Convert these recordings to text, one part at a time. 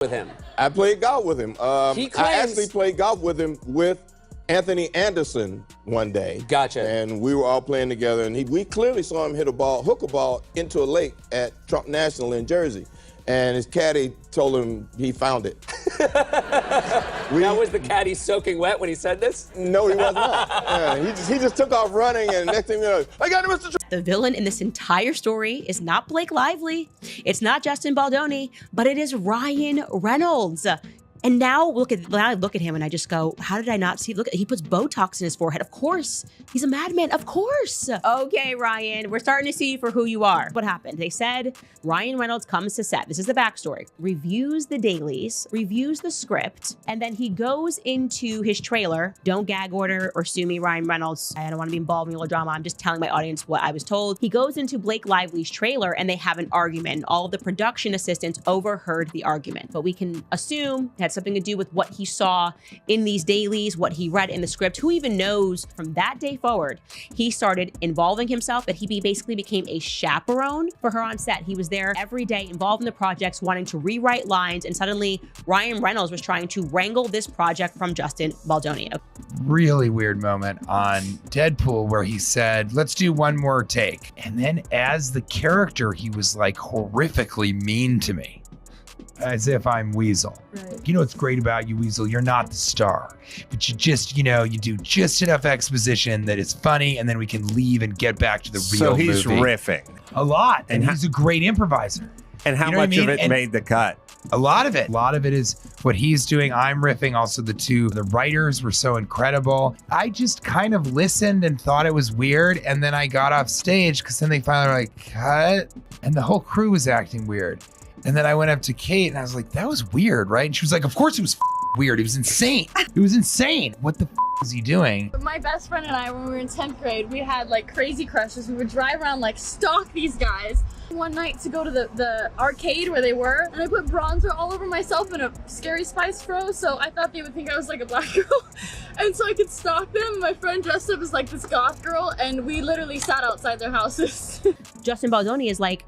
with him. I played golf with him. He I claims- actually played golf with him with Anthony Anderson one day. Gotcha. And we were all playing together, and we clearly saw him hook a ball into a lake at Trump National in Jersey. And his caddy told him he found it. That was the caddy soaking wet when he said this? No, he was not. Yeah, he just took off running, and next thing you know, I got it, Mr. The villain in this entire story is not Blake Lively, it's not Justin Baldoni, but it is Ryan Reynolds. And now I look at him and I just go, how did I not see? Look, he puts Botox in his forehead. Of course, he's a madman. Of course. Okay, Ryan, we're starting to see you for who you are. What happened? They said Ryan Reynolds comes to set. This is the backstory. Reviews the dailies, reviews the script, and then he goes into his trailer. Don't gag order or sue me, Ryan Reynolds. I don't want to be involved in all the drama. I'm just telling my audience what I was told. He goes into Blake Lively's trailer and they have an argument. All of the production assistants overheard the argument, but we can assume that something to do with what he saw in these dailies, what he read in the script. Who even knows? From that day forward, he started involving himself, that he basically became a chaperone for her on set. He was there every day, involved in the projects, wanting to rewrite lines, and suddenly Ryan Reynolds was trying to wrangle this project from Justin Baldoni. Really weird moment on Deadpool where he said, let's do one more take. And then as the character, he was like horrifically mean to me. As if I'm Weasel. Right. You know what's great about you, Weasel? You're not the star, but you just, you do just enough exposition that it's funny, and then we can leave and get back to the real movie. So he's riffing. A lot, and he's a great improviser. And how much of it made the cut? A lot of it. A lot of it is what he's doing. I'm riffing. Also, the writers were so incredible. I just kind of listened and thought it was weird, and then I got off stage because then they finally were like, cut, and the whole crew was acting weird. And then I went up to Kate and I was like, that was weird, right? And she was like, of course it was weird. It was insane. It was insane. What the was he doing? My best friend and I, when we were in 10th grade, we had like crazy crushes. We would drive around, like stalk these guys. One night to go to the arcade where they were, and I put bronzer all over myself in a Scary Spice fro, so I thought they would think I was like a black girl. And so I could stalk them. My friend dressed up as like this goth girl, and we literally sat outside their houses. Justin Baldoni is like,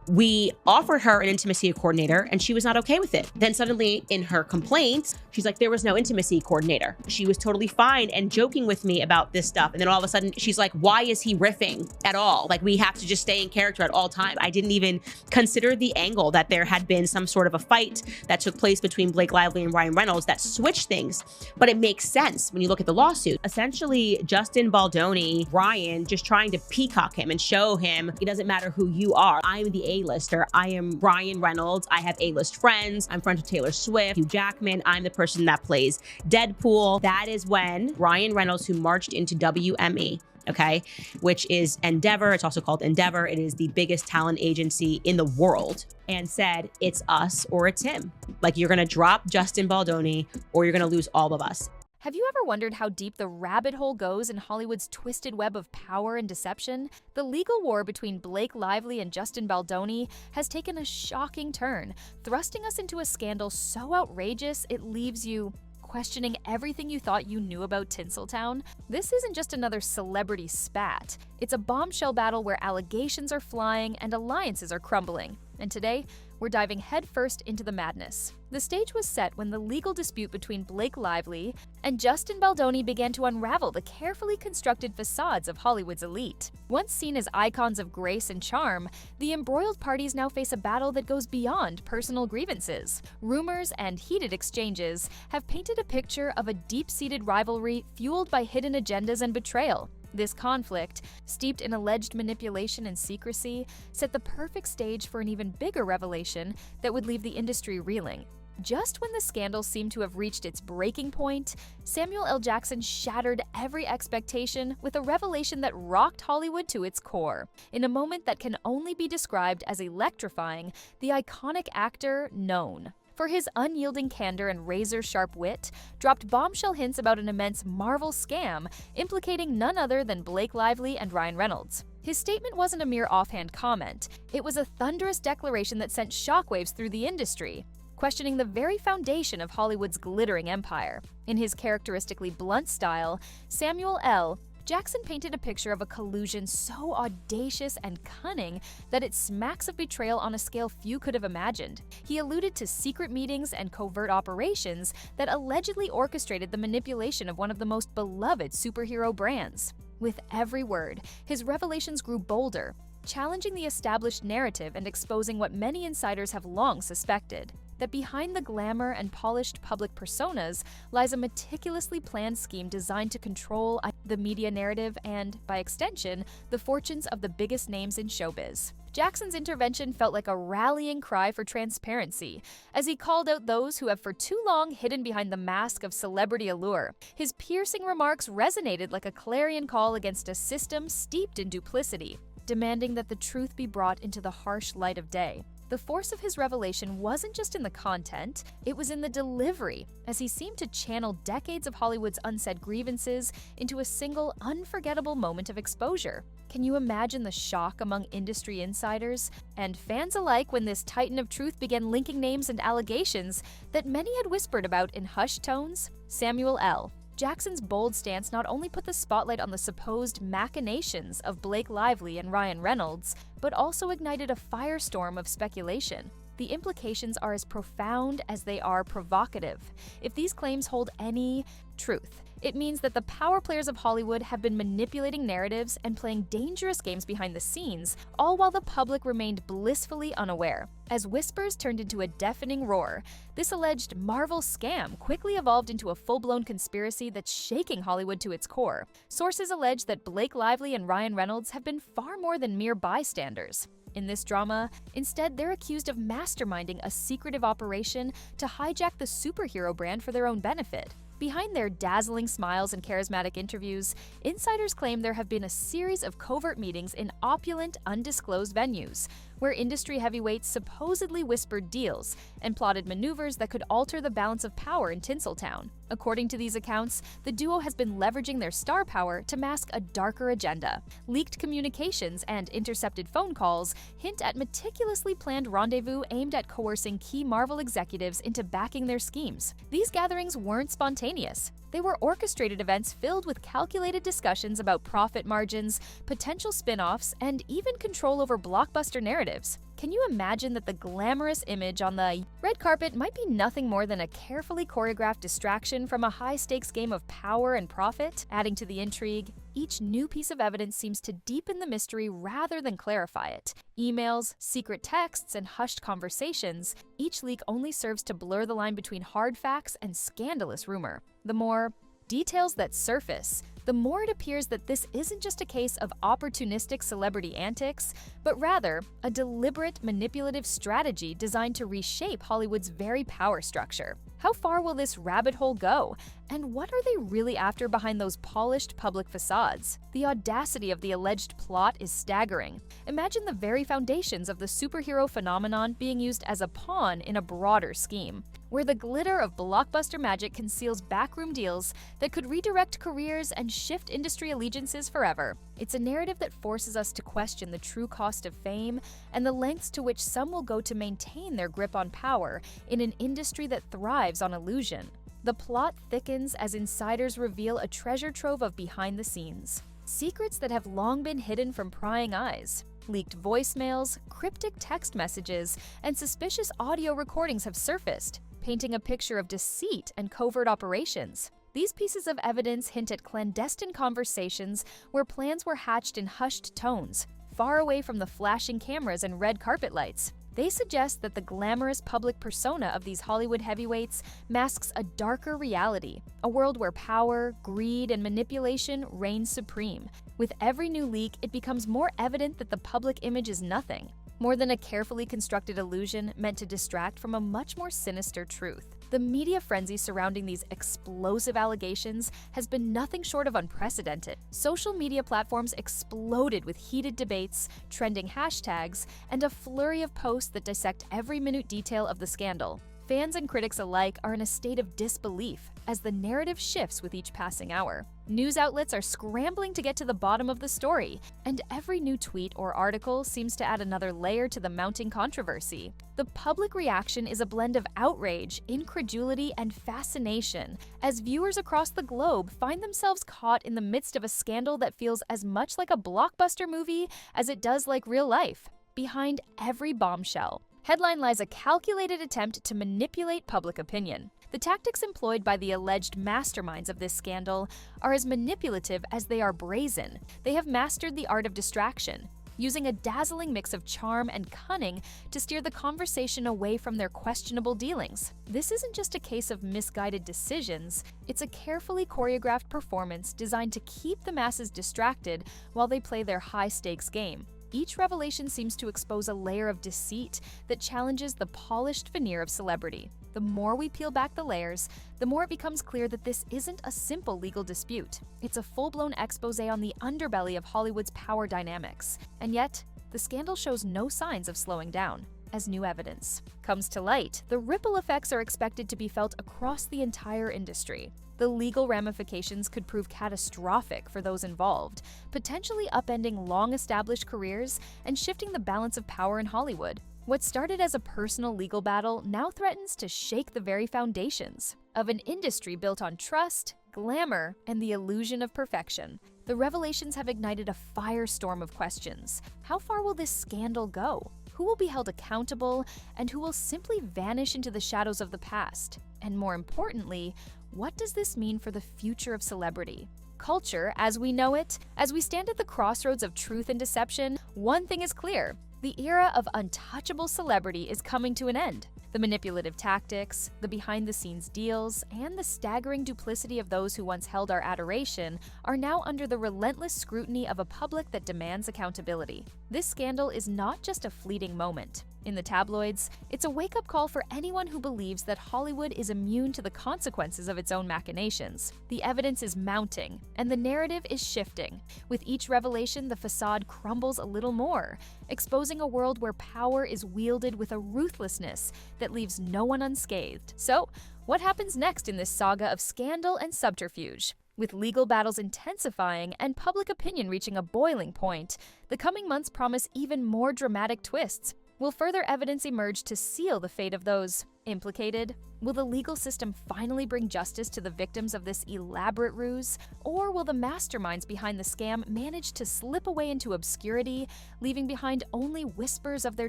we offered her an intimacy coordinator and she was not okay with it. Then suddenly in her complaints, she's like, there was no intimacy coordinator. She was totally fine and joking with me about this stuff. And then all of a sudden she's like, why is he riffing at all? Like, we have to just stay in character at all time. I didn't even consider the angle that there had been some sort of a fight that took place between Blake Lively and Ryan Reynolds that switched things. But it makes sense when you look at the lawsuit. Essentially, Justin Baldoni, Ryan, just trying to peacock him and show him it doesn't matter who you are. I'm the A-lister. I am Ryan Reynolds. I have A-list friends. I'm friends with Taylor Swift, Hugh Jackman. I'm the person that plays Deadpool. That is when Ryan Reynolds, who marched into WME, okay, which is Endeavor. It's also called Endeavor. It is the biggest talent agency in the world, and said, it's us or it's him. Like, you're going to drop Justin Baldoni or you're going to lose all of us. Have you ever wondered how deep the rabbit hole goes in Hollywood's twisted web of power and deception? The legal war between Blake Lively and Justin Baldoni has taken a shocking turn, thrusting us into a scandal so outrageous it leaves you questioning everything you thought you knew about Tinseltown. This isn't just another celebrity spat. It's a bombshell battle where allegations are flying and alliances are crumbling. And today, we're diving headfirst into the madness. The stage was set when the legal dispute between Blake Lively and Justin Baldoni began to unravel the carefully constructed facades of Hollywood's elite. Once seen as icons of grace and charm, the embroiled parties now face a battle that goes beyond personal grievances. Rumors and heated exchanges have painted a picture of a deep-seated rivalry fueled by hidden agendas and betrayal. This conflict, steeped in alleged manipulation and secrecy, set the perfect stage for an even bigger revelation that would leave the industry reeling. Just when the scandal seemed to have reached its breaking point, Samuel L. Jackson shattered every expectation with a revelation that rocked Hollywood to its core. In a moment that can only be described as electrifying, the iconic actor known for his unyielding candor and razor-sharp wit, dropped bombshell hints about an immense Marvel scam implicating none other than Blake Lively and Ryan Reynolds. His statement wasn't a mere offhand comment. It was a thunderous declaration that sent shockwaves through the industry, questioning the very foundation of Hollywood's glittering empire. In his characteristically blunt style, Samuel L. Jackson painted a picture of a collusion so audacious and cunning that it smacks of betrayal on a scale few could have imagined. He alluded to secret meetings and covert operations that allegedly orchestrated the manipulation of one of the most beloved superhero brands. With every word, his revelations grew bolder, challenging the established narrative and exposing what many insiders have long suspected: that behind the glamour and polished public personas lies a meticulously planned scheme designed to control the media narrative and, by extension, the fortunes of the biggest names in showbiz. Jackson's intervention felt like a rallying cry for transparency, as he called out those who have for too long hidden behind the mask of celebrity allure. His piercing remarks resonated like a clarion call against a system steeped in duplicity, demanding that the truth be brought into the harsh light of day. The force of his revelation wasn't just in the content, it was in the delivery, as he seemed to channel decades of Hollywood's unsaid grievances into a single, unforgettable moment of exposure. Can you imagine the shock among industry insiders and fans alike when this titan of truth began linking names and allegations that many had whispered about in hushed tones? Samuel L. Jackson's bold stance not only put the spotlight on the supposed machinations of Blake Lively and Ryan Reynolds, but also ignited a firestorm of speculation. The implications are as profound as they are provocative. If these claims hold any truth, it means that the power players of Hollywood have been manipulating narratives and playing dangerous games behind the scenes, all while the public remained blissfully unaware. As whispers turned into a deafening roar, this alleged Marvel scam quickly evolved into a full-blown conspiracy that's shaking Hollywood to its core. Sources allege that Blake Lively and Ryan Reynolds have been far more than mere bystanders. In this drama, instead, they're accused of masterminding a secretive operation to hijack the superhero brand for their own benefit. Behind their dazzling smiles and charismatic interviews, insiders claim there have been a series of covert meetings in opulent, undisclosed venues, where industry heavyweights supposedly whispered deals and plotted maneuvers that could alter the balance of power in Tinseltown. According to these accounts, the duo has been leveraging their star power to mask a darker agenda. Leaked communications and intercepted phone calls hint at meticulously planned rendezvous aimed at coercing key Marvel executives into backing their schemes. These gatherings weren't spontaneous. They were orchestrated events filled with calculated discussions about profit margins, potential spin-offs, and even control over blockbuster narratives. Can you imagine that the glamorous image on the red carpet might be nothing more than a carefully choreographed distraction from a high-stakes game of power and profit? Adding to the intrigue, each new piece of evidence seems to deepen the mystery rather than clarify it. Emails, secret texts, and hushed conversations, each leak only serves to blur the line between hard facts and scandalous rumor. The more details that surface, the more it appears that this isn't just a case of opportunistic celebrity antics, but rather a deliberate, manipulative strategy designed to reshape Hollywood's very power structure. How far will this rabbit hole go? And what are they really after behind those polished public facades? The audacity of the alleged plot is staggering. Imagine the very foundations of the superhero phenomenon being used as a pawn in a broader scheme, where the glitter of blockbuster magic conceals backroom deals that could redirect careers and shift industry allegiances forever. It's a narrative that forces us to question the true cost of fame and the lengths to which some will go to maintain their grip on power in an industry that thrives on illusion. The plot thickens as insiders reveal a treasure trove of behind-the-scenes secrets that have long been hidden from prying eyes. Leaked voicemails, cryptic text messages, and suspicious audio recordings have surfaced, painting a picture of deceit and covert operations. These pieces of evidence hint at clandestine conversations where plans were hatched in hushed tones, far away from the flashing cameras and red carpet lights. They suggest that the glamorous public persona of these Hollywood heavyweights masks a darker reality, a world where power, greed, and manipulation reign supreme. With every new leak, it becomes more evident that the public image is nothing more than a carefully constructed illusion meant to distract from a much more sinister truth. The media frenzy surrounding these explosive allegations has been nothing short of unprecedented. Social media platforms exploded with heated debates, trending hashtags, and a flurry of posts that dissect every minute detail of the scandal. Fans and critics alike are in a state of disbelief as the narrative shifts with each passing hour. News outlets are scrambling to get to the bottom of the story, and every new tweet or article seems to add another layer to the mounting controversy. The public reaction is a blend of outrage, incredulity, and fascination as viewers across the globe find themselves caught in the midst of a scandal that feels as much like a blockbuster movie as it does like real life. Behind every bombshell headline lies a calculated attempt to manipulate public opinion. The tactics employed by the alleged masterminds of this scandal are as manipulative as they are brazen. They have mastered the art of distraction, using a dazzling mix of charm and cunning to steer the conversation away from their questionable dealings. This isn't just a case of misguided decisions, it's a carefully choreographed performance designed to keep the masses distracted while they play their high-stakes game. Each revelation seems to expose a layer of deceit that challenges the polished veneer of celebrity. The more we peel back the layers, the more it becomes clear that this isn't a simple legal dispute. It's a full-blown exposé on the underbelly of Hollywood's power dynamics. And yet, the scandal shows no signs of slowing down. As new evidence comes to light, the ripple effects are expected to be felt across the entire industry. The legal ramifications could prove catastrophic for those involved, potentially upending long-established careers and shifting the balance of power in Hollywood. What started as a personal legal battle now threatens to shake the very foundations of an industry built on trust, glamour, and the illusion of perfection. The revelations have ignited a firestorm of questions. How far will this scandal go? Who will be held accountable, and who will simply vanish into the shadows of the past? And more importantly, what does this mean for the future of celebrity? Culture, as we know it, as we stand at the crossroads of truth and deception, one thing is clear: the era of untouchable celebrity is coming to an end. The manipulative tactics, the behind-the-scenes deals, and the staggering duplicity of those who once held our adoration are now under the relentless scrutiny of a public that demands accountability. This scandal is not just a fleeting moment. In the tabloids, it's a wake-up call for anyone who believes that Hollywood is immune to the consequences of its own machinations. The evidence is mounting, and the narrative is shifting. With each revelation, the facade crumbles a little more, exposing a world where power is wielded with a ruthlessness that leaves no one unscathed. So, what happens next in this saga of scandal and subterfuge? With legal battles intensifying and public opinion reaching a boiling point, the coming months promise even more dramatic twists. Will further evidence emerge to seal the fate of those implicated? Will the legal system finally bring justice to the victims of this elaborate ruse? Or will the masterminds behind the scam manage to slip away into obscurity, leaving behind only whispers of their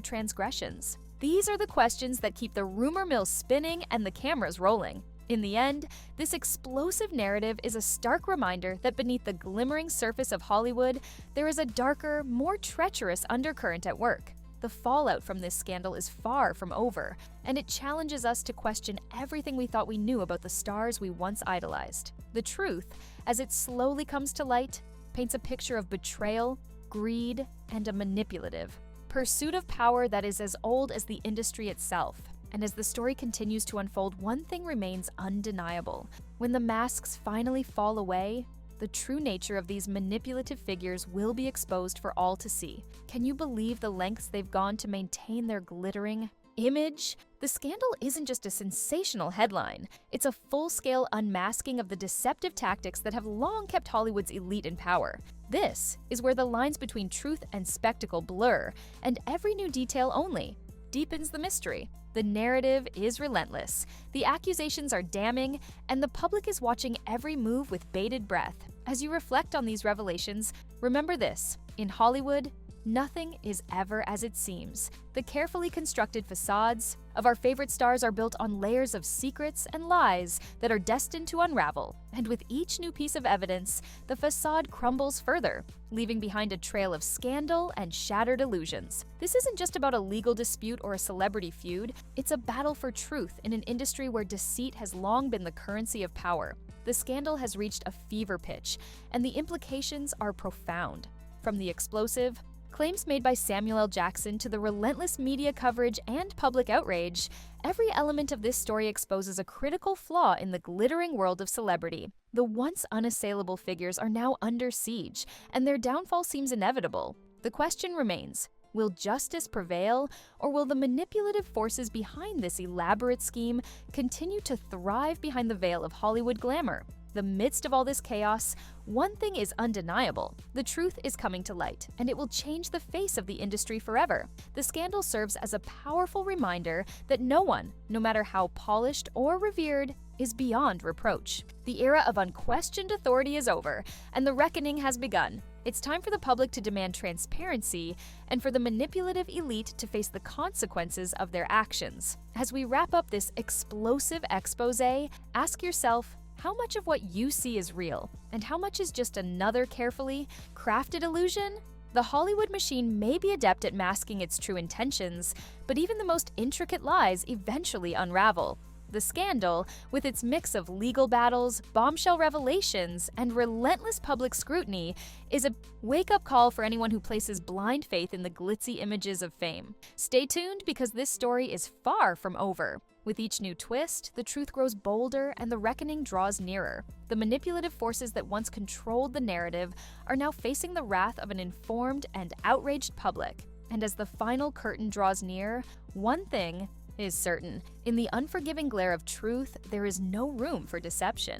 transgressions? These are the questions that keep the rumor mill spinning and the cameras rolling. In the end, this explosive narrative is a stark reminder that beneath the glimmering surface of Hollywood, there is a darker, more treacherous undercurrent at work. The fallout from this scandal is far from over, and it challenges us to question everything we thought we knew about the stars we once idolized. The truth, as it slowly comes to light, paints a picture of betrayal, greed, and a manipulative pursuit of power that is as old as the industry itself. And as the story continues to unfold, one thing remains undeniable. When the masks finally fall away, the true nature of these manipulative figures will be exposed for all to see. Can you believe the lengths they've gone to maintain their glittering image? The scandal isn't just a sensational headline. It's a full-scale unmasking of the deceptive tactics that have long kept Hollywood's elite in power. This is where the lines between truth and spectacle blur, and every new detail only deepens the mystery. The narrative is relentless, the accusations are damning, and the public is watching every move with bated breath. As you reflect on these revelations, remember this: in Hollywood, nothing is ever as it seems. The carefully constructed facades of our favorite stars are built on layers of secrets and lies that are destined to unravel. And with each new piece of evidence, the facade crumbles further, leaving behind a trail of scandal and shattered illusions. This isn't just about a legal dispute or a celebrity feud, it's a battle for truth in an industry where deceit has long been the currency of power. The scandal has reached a fever pitch, and the implications are profound. From the explosive claims made by Samuel L. Jackson to the relentless media coverage and public outrage, every element of this story exposes a critical flaw in the glittering world of celebrity. The once unassailable figures are now under siege, and their downfall seems inevitable. The question remains: Will justice prevail, or will the manipulative forces behind this elaborate scheme continue to thrive behind the veil of Hollywood glamour? The midst of all this chaos, one thing is undeniable. The truth is coming to light, and it will change the face of the industry forever. The scandal serves as a powerful reminder that no one, no matter how polished or revered, is beyond reproach. The era of unquestioned authority is over, and the reckoning has begun. It's time for the public to demand transparency and for the manipulative elite to face the consequences of their actions. As we wrap up this explosive expose, ask yourself, how much of what you see is real, and how much is just another carefully crafted illusion? The Hollywood machine may be adept at masking its true intentions, but even the most intricate lies eventually unravel. The scandal, with its mix of legal battles, bombshell revelations, and relentless public scrutiny, is a wake-up call for anyone who places blind faith in the glitzy images of fame. Stay tuned, because this story is far from over. With each new twist, the truth grows bolder and the reckoning draws nearer. The manipulative forces that once controlled the narrative are now facing the wrath of an informed and outraged public. And as the final curtain draws near, one thing is certain: in the unforgiving glare of truth, there is no room for deception.